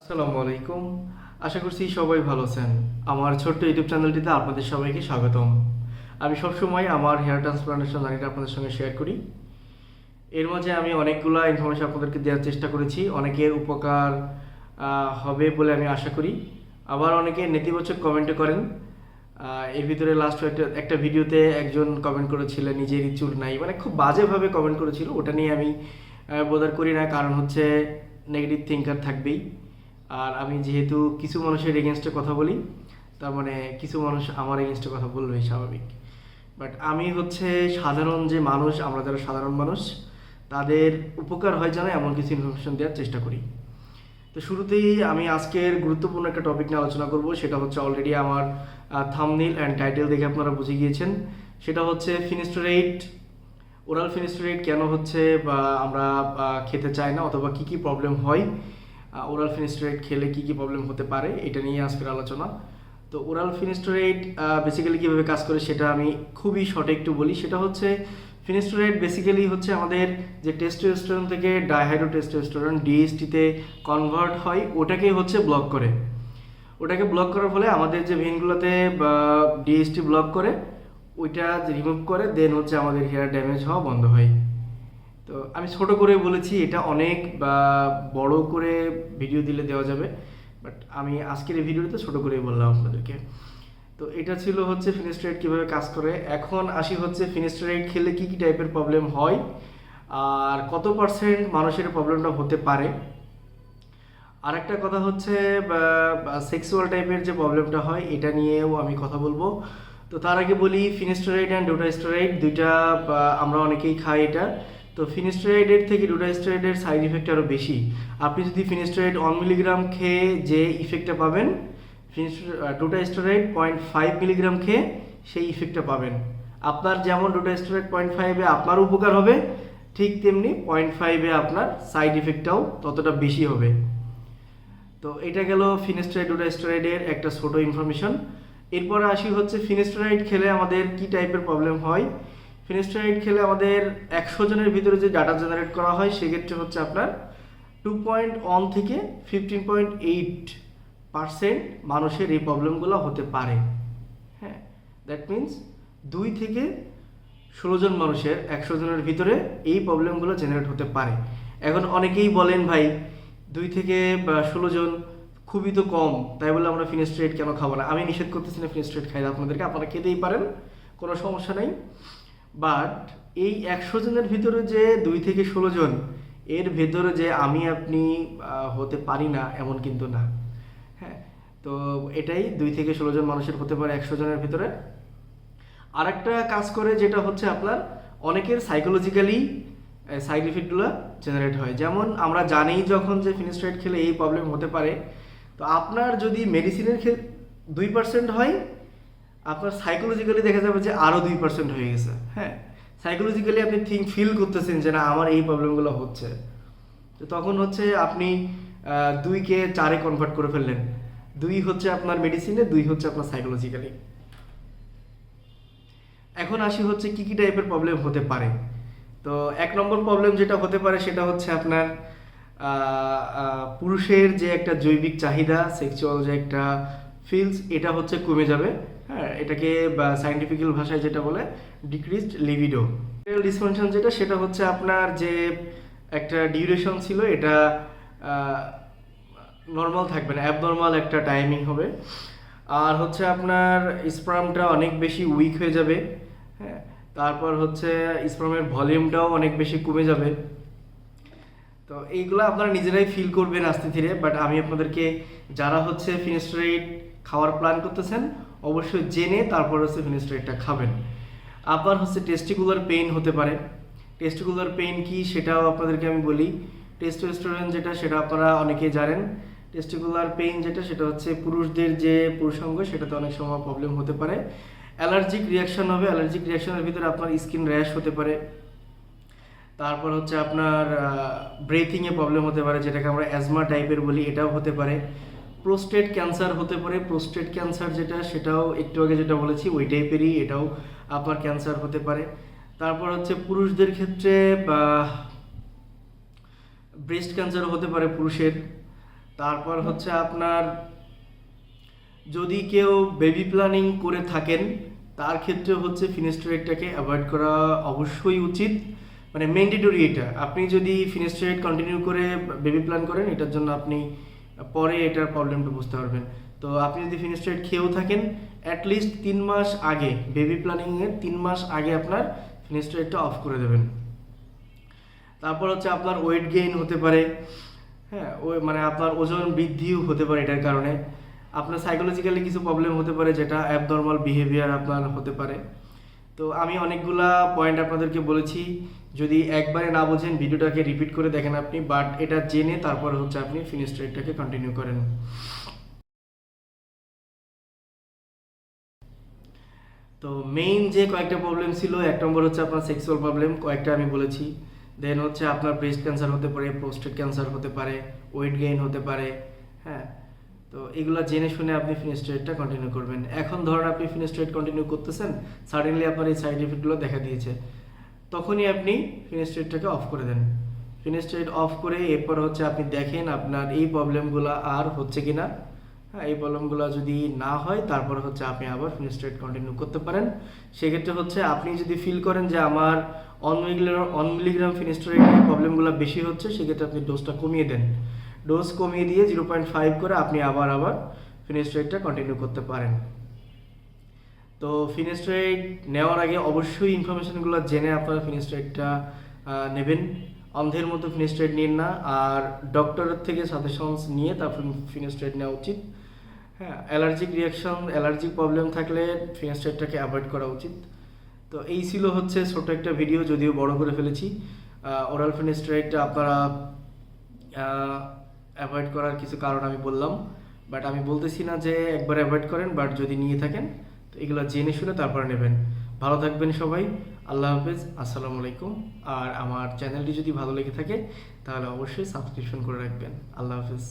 আসসালামু আলাইকুম। আশা করছি সবাই ভালো আছেন। আমার ছোট্ট ইউটিউব চ্যানেলটিতে আপনাদের সবাইকে স্বাগতম। আমি সবসময় আমার হেয়ার ট্রান্সপ্লান্টেশন জার্নিটা আপনাদের সঙ্গে শেয়ার করি। এর মাঝে আমি অনেকগুলো ইনফরমেশন আপনাদেরকে দেওয়ার চেষ্টা করেছি। অনেকের উপকার হবে বলে আমি আশা করি। আবার অনেকে নেতিবাচক কমেন্টও করেন। এর ভিতরে লাস্ট একটা ভিডিওতে একজন কমেন্ট করেছিলেন নিজেরই চুল নাই, মানে খুব বাজেভাবে কমেন্ট করেছিল। ওটা নিয়ে আমি বোদার করি না, কারণ হচ্ছে নেগেটিভ থিঙ্কার থাকবেই। আর আমি যেহেতু কিছু মানুষের এগেনস্টে কথা বলি, তার মানে কিছু মানুষ আমার এগেনস্টে কথা বলবেই, স্বাভাবিক। বাট আমি হচ্ছে সাধারণ যে মানুষ, আমরা যারা সাধারণ মানুষ, তাদের উপকার হয় যেন এমন কিছু ইনফরমেশন দেওয়ার চেষ্টা করি। তো শুরুতেই আমি আজকের গুরুত্বপূর্ণ একটা টপিক নিয়ে আলোচনা করব। সেটা হচ্ছে অলরেডি আমার থাম্বনেইল অ্যান্ড টাইটেল দেখে আপনারা বুঝে গিয়েছেন। সেটা হচ্ছে ফিনিস্টোরেট। ওরাল ফিনিস্টোরেট কেন হচ্ছে বা আমরা খেতে চাই না, অথবা কী কী প্রবলেম হয় ওরাল ফিনিস্টোরেট খেলে কী কী প্রবলেম হতে পারে, এটা নিয়ে আজকের আলোচনা। তো ওরাল ফিনিস্টোরেট বেসিক্যালি কীভাবে কাজ করে সেটা আমি খুবই শর্টে একটু বলি। সেটা হচ্ছে ফিনিস্টোরেট বেসিক্যালি হচ্ছে আমাদের যে টেস্টোস্টেরন থেকে ডাইহাইড্রোটেস্টোস্টেরন ডিএসটিতে কনভার্ট হয়, ওটাকে হচ্ছে ব্লক করে। ওটাকে ব্লক করার ফলে আমাদের যে ভেনগুলোতে ডিএসটি ব্লক করে, ওইটা রিমুভ করে, দেন হচ্ছে আমাদের হেয়ার ড্যামেজ হওয়া বন্ধ হয়। তো আমি ছোট করে বলেছি, এটা অনেক বড় করে ভিডিও দিলে দেওয়া যাবে, বাট আমি আজকের এই ভিডিওতে ছোট করেই বললাম আপনাদেরকে। তো এটা ছিল হচ্ছে ফিনিস্টোরেট কীভাবে কাজ করে। এখন আসি হচ্ছে ফিনিস্টোরেট খেলে কী কী টাইপের প্রবলেম হয় আর কত পার্সেন্ট মানুষের প্রবলেমটা হতে পারে। আর একটা কথা হচ্ছে সেক্সুয়াল টাইপের যে প্রবলেমটা হয়, এটা নিয়েও আমি কথা বলবো। তো তার আগে বলি, ফিনিস্টোরাইড অ্যান্ড ডুটাস্টোরাইড দুইটা আমরা অনেকেই খাই এটা। তো ফিনিস্টোরাইডের থেকে ডুটাস্টোরাইডের সাইড ইফেক্ট আরও বেশি। আপনি যদি ফিনিস্টোরাইড 1 মিলিগ্রাম খেয়ে যে ইফেক্টটা পাবেন, ডুটাস্টোরাইড 0.5 মিলিগ্রাম খেয়ে সেই ইফেক্টটা পাবেন। আপনার যেমন ডুটাস্টোরাইড 0.5-এ আপনার উপকার হবে, ঠিক তেমনি 0.5-এ আপনার সাইড ইফেক্টটাও ততটা বেশি হবে। তো এটা গেল ফিনিস্টোরাইড ডুটাস্টোরাইডের একটা ছোট ইনফরমেশন। এরপরে আসি হচ্ছে ফিনিস্টোরাইড খেলে আমাদের কি টাইপের প্রবলেম হয়। ফিনিস্টোরাইড খেলে আমাদের 100 জনের ভিতরে যে ডাটা জেনারেট করা হয়, সেক্ষেত্রে হচ্ছে আপনার 2.1 থেকে 15.8% মানুষের এই প্রবলেমগুলো হতে পারে। হ্যাঁ, দ্যাট মিনস 2 থেকে 16 জন মানুষের 100 জনের ভিতরে এই প্রবলেমগুলো জেনারেট হতে পারে। এখন অনেকেই বলেন, ভাই 2 থেকে 16 জন খুবই তো কম, তাই বলে আমরা ফিনিস্টোরেট কেন খাবো না? আমি নিষেধ করতেছি না ফিনিস্টোরেট খাইতে আপনাদেরকে, আপনারা খেতেই পারেন, কোনো সমস্যা নেই। বাট এই 100 জনের ভিতরে যে 2 থেকে 16 জন, এর ভেতরে যে আমি আপনি হতে পারি না এমন কিন্তু না। হ্যাঁ, তো এটাই 2 থেকে 16 জন মানুষের হতে পারে 100 জনের ভিতরে। আরেকটা কাজ করে, যেটা হচ্ছে আপনার অনেকের সাইকোলজিক্যালি সাইড ইফেক্টগুলো জেনারেট হয়। যেমন আমরা জানি যখন যে ফিনিস্টোরাইড খেলে এই প্রবলেম হতে পারে, তো আপনার যদি মেডিসিনের 2% হয়, আপনার সাইকোলজিক্যালি দেখা যাবে যে আরও 2% হয়ে গেছে। হ্যাঁ, সাইকোলজিক্যালি আপনি ফিল করতেছেন যে না, আমার এই প্রবলেমগুলো হচ্ছে। তো তখন হচ্ছে আপনি 2-কে 4-এ কনভার্ট করে ফেললেন। 2 হচ্ছে আপনার মেডিসিনে, 2 হচ্ছে আপনার সাইকোলজিক্যালি। এখন আসি হচ্ছে কী কী টাইপের প্রবলেম হতে পারে। তো 1 নম্বর প্রবলেম যেটা হতে পারে, সেটা হচ্ছে আপনার পুরুষের যে একটা জৈবিক চাহিদা, সেক্সুয়াল যে একটা ফিলস, এটা হচ্ছে কমে যাবে। হ্যাঁ, এটাকে সায়েন্টিফিক্যাল ভাষায় যেটা বলে ডিক্রিজড লিবিডো। ডিসফাংশন যেটা, সেটা হচ্ছে আপনার যে একটা ডিউরেশন ছিল, এটা নর্মাল থাকবে না, অ্যাবনর্মাল একটা টাইমিং হবে। আর হচ্ছে আপনার স্পার্মটা অনেক বেশি উইক হয়ে যাবে। হ্যাঁ, তারপর হচ্ছে স্পার্মের ভলিউমটাও অনেক বেশি কমে যাবে। তো এইগুলো আপনারা নিজেরাই ফিল করবেন আস্তে ধীরে। বাট আমি আপনাদেরকে, যারা হচ্ছে ফিনিস্টোরাইড খাওয়ার প্ল্যান করতেছেন, অবশ্যই জেনে তারপর হচ্ছে ফিনিস্টোরাইডটা খাবেন। আবার হচ্ছে টেস্টিকুলার পেইন হতে পারে। টেস্টিকুলার পেইন কি সেটাও আপনাদেরকে আমি বলি। টেস্টোস্টেরন যেটা, সেটা আপনারা অনেকেই জানেন। টেস্টিকুলার পেইন যেটা, সেটা হচ্ছে পুরুষদের যে পুরুষাঙ্গ, সেটাতে অনেক সময় প্রবলেম হতে পারে। অ্যালার্জিক রিয়াকশন হবে, অ্যালার্জিক রিয়াকশনের ভিতরে আপনার স্কিন র্যাশ হতে পারে। তারপর হচ্ছে আপনার ব্রেথিংয়ে প্রবলেম হতে পারে, যেটাকে আমরা অ্যাজমা টাইপের বলি, এটাও হতে পারে। প্রোস্টেট ক্যান্সার হতে পারে। প্রোস্টেট ক্যান্সার যেটা, সেটাও একটু আগে যেটা বলেছি ওই টাইপেরই, এটাও আপনার ক্যান্সার হতে পারে। তারপর হচ্ছে পুরুষদের ক্ষেত্রে ব্রেস্ট ক্যান্সারও হতে পারে পুরুষের। তারপর হচ্ছে আপনার যদি কেউ বেবি প্ল্যানিং করে থাকেন তার ক্ষেত্রে হচ্ছে ফিনাস্টেরয়েডটাকে অ্যাভয়েড করা অবশ্যই উচিত, মানে ম্যান্ডেটরি এটা। আপনি যদি ফিনাস্টেরয়েড কন্টিনিউ করে বেবি প্ল্যান করেন এটার জন্য আপনি পরে এটার প্রবলেমটা বুঝতে পারবেন। তো আপনি যদি ফিনাস্টেরয়েড খেয়েও থাকেন অ্যাটলিস্ট 3 মাস আগে, বেবি প্ল্যানিংয়ের 3 মাস আগে আপনার ফিনাস্টেরয়েডটা অফ করে দেবেন। তারপর হচ্ছে আপনার ওয়েট গেইন হতে পারে, হ্যাঁ ওই মানে আপনার ওজন বৃদ্ধিও হতে পারে এটার কারণে। আপনার সাইকোলজিক্যালি কিছু প্রবলেম হতে পারে যেটা অ্যাবনর্মাল বিহেভিয়ার আপনার হতে পারে। তো আমি অনেকগুলা পয়েন্ট আপনাদেরকে বলেছি, যদি একবারে না বোঝেন ভিডিওটাকে রিপিট করে দেখেন আপনি, বাট এটা জেনে তারপর হচ্ছে আপনি ফিনাস্টেরয়েডটাকে কন্টিনিউ করেন। তো মেইন যে কয়েকটা প্রবলেম ছিল, 1 নম্বর হচ্ছে আপনার সেক্সুয়াল প্রবলেম, কয়েকটা আমি বলেছি। দেন হচ্ছে আপনার ব্রেস্ট ক্যান্সার হতে পারে, প্রোস্টেট ক্যান্সার হতে পারে, ওয়েট গেইন হতে পারে, হ্যাঁ। তো এগুলো জেনে শুনে আপনি ফিনাস্টেরয়েডটা কন্টিনিউ করবেন। এখন ধরুন আপনি ফিনাস্টেরয়েড কন্টিনিউ করতেছেন, সাডেনলি আপনার এই সাইড এফেক্টগুলো দেখা দিয়েছে, তখনই আপনি ফিনাস্টেরয়েডটাকে অফ করে দেন। ফিনাস্টেরয়েড অফ করে এরপর হচ্ছে আপনি দেখেন আপনার এই প্রবলেমগুলো আর হচ্ছে কিনা। হ্যাঁ, এই প্রবলেমগুলো যদি না হয় তারপর হচ্ছে আপনি আবার ফিনাস্টেরয়েড কন্টিনিউ করতে পারেন। সেক্ষেত্রে হচ্ছে আপনি যদি ফিল করেন যে আমার 1 মিলিগ্রাম ফিনাস্টেরয়েড প্রবলেমগুলো বেশি হচ্ছে, সেক্ষেত্রে আপনি ডোজটা কমিয়ে দেন। ডোজ কমিয়ে দিয়ে 0.5 করে আপনি আবার ফিনাস্টেরয়েডটা কন্টিনিউ করতে পারেন। তো ফিনাস্টেরয়েড নেওয়ার আগে অবশ্যই ইনফরমেশনগুলো জেনে আপনারা ফিনাস্টেরয়েডটা নেবেন। অন্ধের মতো ফিনাস্টেরয়েড নিন না, আর ডক্টরের থেকে সাজেশনস নিয়ে তারপর ফিনাস্টেরয়েড নেওয়া উচিত। হ্যাঁ, অ্যালার্জিক রিয়াকশন, অ্যালার্জিক প্রবলেম থাকলে ফিনাস্টেরয়েডটাকে অ্যাভয়েড করা উচিত। তো এই ছিল হচ্ছে ছোট একটা ভিডিও, যদিও বড় করে ফেলেছি। ওরাল ফিনাস্টেরয়েডটা আপনারা অ্যাভয়েড করার কিছু কারণ আমি বললাম, বাট আমি বলতেছি না যে একবার অ্যাভয়েড করেন, বাট যদি নিয়ে থাকেন তো এগুলো জেনে শুনে তারপরে নেবেন। ভালো থাকবেন সবাই, আল্লাহ হাফেজ, আসসালামু আলাইকুম। আর আমার চ্যানেলটি যদি ভালো লেগে থাকে তাহলে অবশ্যই সাবস্ক্রিপশন করে রাখবেন। আল্লাহ হাফেজ।